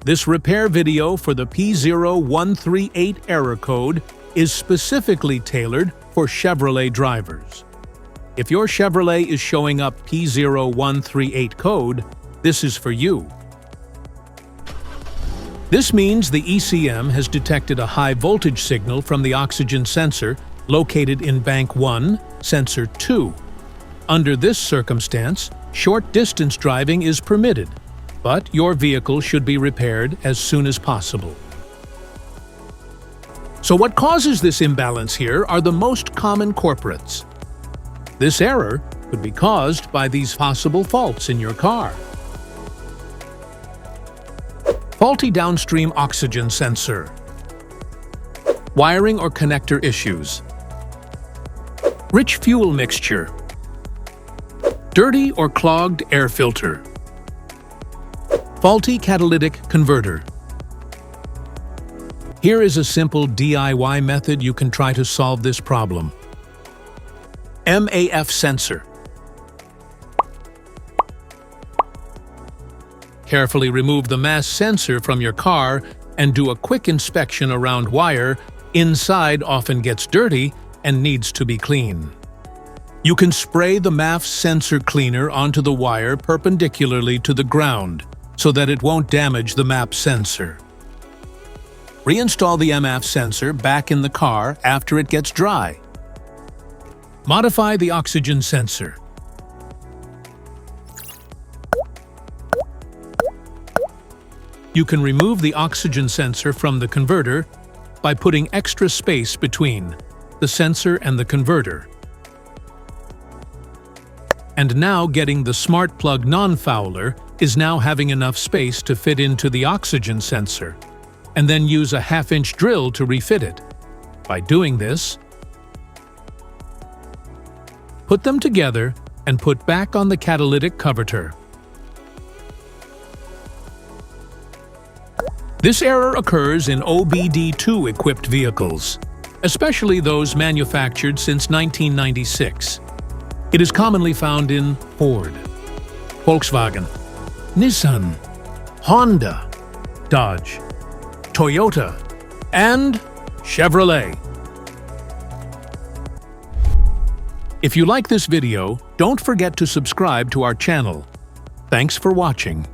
This repair video for the P0138 error code is specifically tailored for Chevrolet drivers. If your Chevrolet is showing up P0138 code, this is for you. This means the ECM has detected a high voltage signal from the oxygen sensor located in Bank 1, Sensor 2. Under this circumstance, short-distance driving is permitted, but your vehicle should be repaired as soon as possible. So what causes this imbalance here are the most common culprits. This error could be caused by these possible faults in your car. Faulty downstream oxygen sensor. Wiring or connector issues. Rich fuel mixture. Dirty or clogged air filter. Faulty catalytic converter. Here is a simple DIY method you can try to solve this problem. MAF Sensor. Carefully remove the MAF sensor from your car and do a quick inspection around wire. Inside often gets dirty and needs to be cleaned. You can spray the MAF sensor cleaner onto the wire perpendicularly to the ground so that it won't damage the MAF sensor. Reinstall the MAF sensor back in the car after it gets dry. Modify the oxygen sensor. You can remove the oxygen sensor from the converter by putting extra space between the sensor and the converter. And now getting the smart plug non-fouler is now having enough space to fit into the oxygen sensor, and then use a half-inch drill to refit it. By doing this, put them together and put back on the catalytic converter. This error occurs in OBD2 equipped vehicles, especially those manufactured since 1996. It is commonly found in Ford, Volkswagen, Nissan, Honda, Dodge, Toyota, and Chevrolet. If you like this video, don't forget to subscribe to our channel. Thanks for watching.